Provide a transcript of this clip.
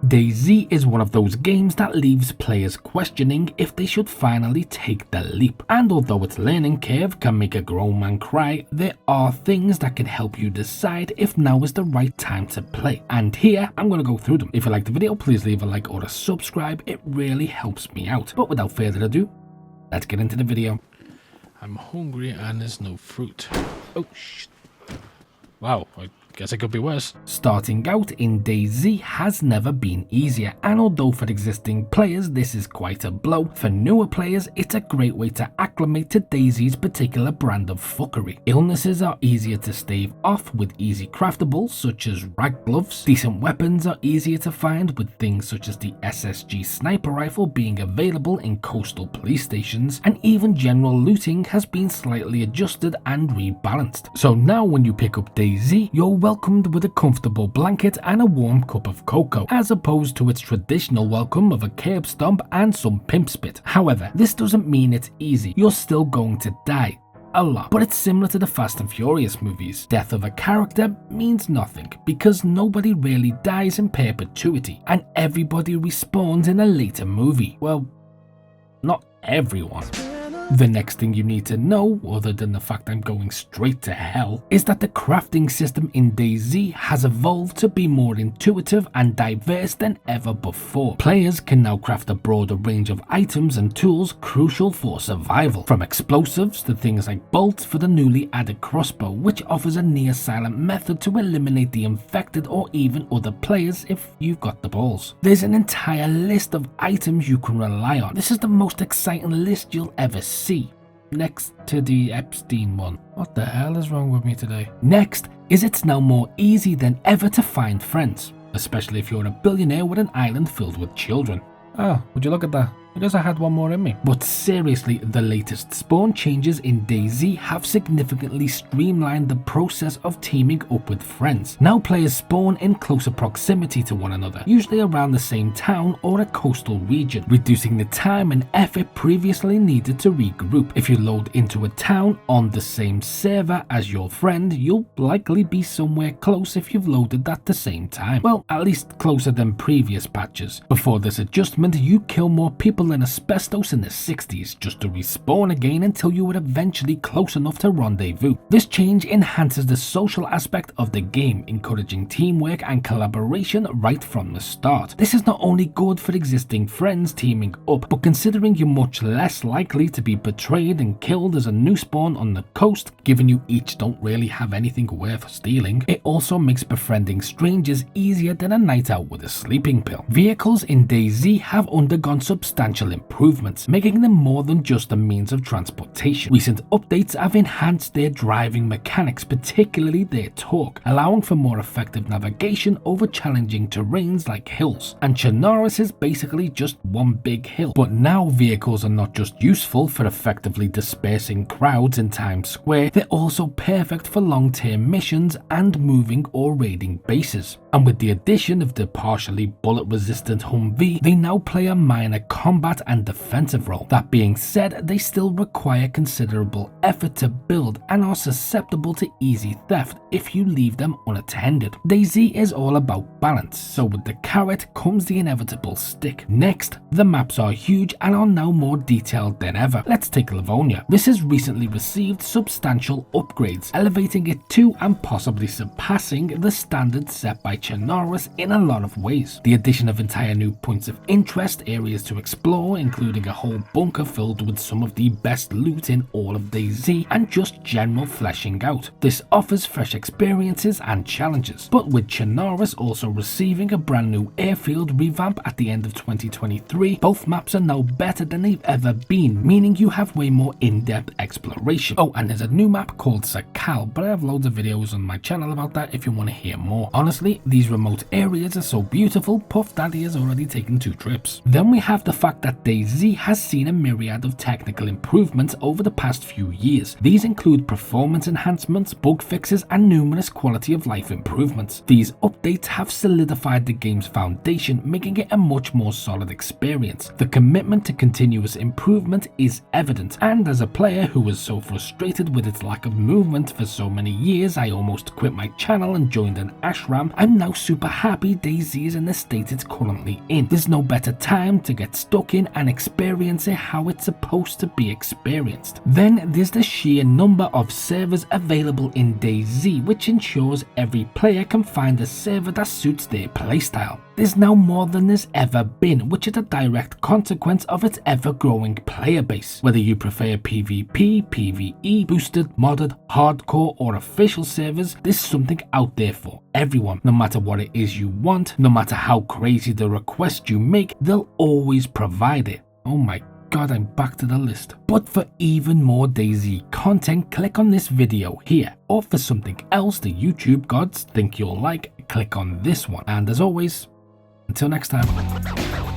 DayZ is one of those games that leaves players questioning if they should finally take the leap. And although its learning curve can make a grown man cry, there are things that can help you decide if now is the right time to play. And here, I'm going to go through them. If you liked the video, please leave a like or a subscribe. It really helps me out. But without further ado, let's get into the video. I'm hungry and there's no fruit. Oh, shit. Wow, I guess it could be worse. Starting out in DayZ has never been easier, and although for existing players this is quite a blow, for newer players it's a great way to acclimate to DayZ's particular brand of fuckery. Illnesses are easier to stave off with easy craftables such as rag gloves, decent weapons are easier to find with things such as the SSG sniper rifle being available in coastal police stations, and even general looting has been slightly adjusted and rebalanced. So now when you pick up DayZ, you're welcomed with a comfortable blanket and a warm cup of cocoa, as opposed to its traditional welcome of a curb stomp and some pimp spit. However, this doesn't mean it's easy. You're still going to die. A lot. But it's similar to the Fast and Furious movies. Death of a character means nothing, because nobody really dies in perpetuity, and everybody respawns in a later movie. Well, not everyone. The next thing you need to know, other than the fact I'm going straight to hell, is that the crafting system in DayZ has evolved to be more intuitive and diverse than ever before. Players can now craft a broader range of items and tools crucial for survival, from explosives to things like bolts for the newly added crossbow, which offers a near-silent method to eliminate the infected or even other players if you've got the balls. There's an entire list of items you can rely on. This is the most exciting list you'll ever see. Next to the Epstein one. What the hell is wrong with me today? Next is it's now more easy than ever to find friends, especially if you're a billionaire with an island filled with children. Oh, would you look at that? I guess I had one more in me. But seriously, the latest spawn changes in DayZ have significantly streamlined the process of teaming up with friends. Now players spawn in closer proximity to one another, usually around the same town or a coastal region, reducing the time and effort previously needed to regroup. If you load into a town on the same server as your friend, you'll likely be somewhere close if you've loaded at the same time. Well, at least closer than previous patches. Before this adjustment, you kill more people than asbestos in the 60s just to respawn again until you were eventually close enough to rendezvous. This change enhances the social aspect of the game, encouraging teamwork and collaboration right from the start. This is not only good for existing friends teaming up, but considering you're much less likely to be betrayed and killed as a new spawn on the coast, given you each don't really have anything worth stealing, it also makes befriending strangers easier than a night out with a sleeping pill. Vehicles in DayZ have undergone substantial improvements, making them more than just a means of transportation. Recent updates have enhanced their driving mechanics, particularly their torque, allowing for more effective navigation over challenging terrains like hills. And Chernarus is basically just one big hill. But now vehicles are not just useful for effectively dispersing crowds in Times Square, they're also perfect for long-term missions and moving or raiding bases. And with the addition of the partially bullet-resistant Humvee, they now play a minor combat and defensive role. That being said, they still require considerable effort to build and are susceptible to easy theft if you leave them unattended. DayZ is all about balance, so with the carrot comes the inevitable stick. Next, the maps are huge and are now more detailed than ever. Let's take Livonia. This has recently received substantial upgrades, elevating it to and possibly surpassing the standards set by Chernarus in a lot of ways. The addition of entire new points of interest, areas to explore, including a whole bunker filled with some of the best loot in all of DayZ, and just general fleshing out. This offers fresh experiences and challenges, but with Chernarus also receiving a brand new airfield revamp at the end of 2023, both maps are now better than they've ever been, meaning you have way more in-depth exploration. Oh, and there's a new map called Sakal, but I have loads of videos on my channel about that if you want to hear more. Honestly, these remote areas are so beautiful, Puff Daddy has already taken 2 trips. Then we have the fact that DayZ has seen a myriad of technical improvements over the past few years. These include performance enhancements, bug fixes, and numerous quality of life improvements. These updates have solidified the game's foundation, making it a much more solid experience. The commitment to continuous improvement is evident, and as a player who was so frustrated with its lack of movement for so many years I almost quit my channel and joined an ashram, I'm I'm now super happy DayZ is in the state it's currently in. There's no better time to get stuck in and experience it how it's supposed to be experienced. Then there's the sheer number of servers available in DayZ, which ensures every player can find a server that suits their playstyle. There's now more than there's ever been, which is a direct consequence of its ever-growing player base. Whether you prefer PvP, PvE, boosted, modded, hardcore or official servers, there's something out there for everyone. No matter what it is you want, no matter how crazy the request you make, they'll always provide it. Oh my god, I'm back to the list. But for even more DayZ content, click on this video here. Or for something else the YouTube gods think you'll like, click on this one. And as always, until next time.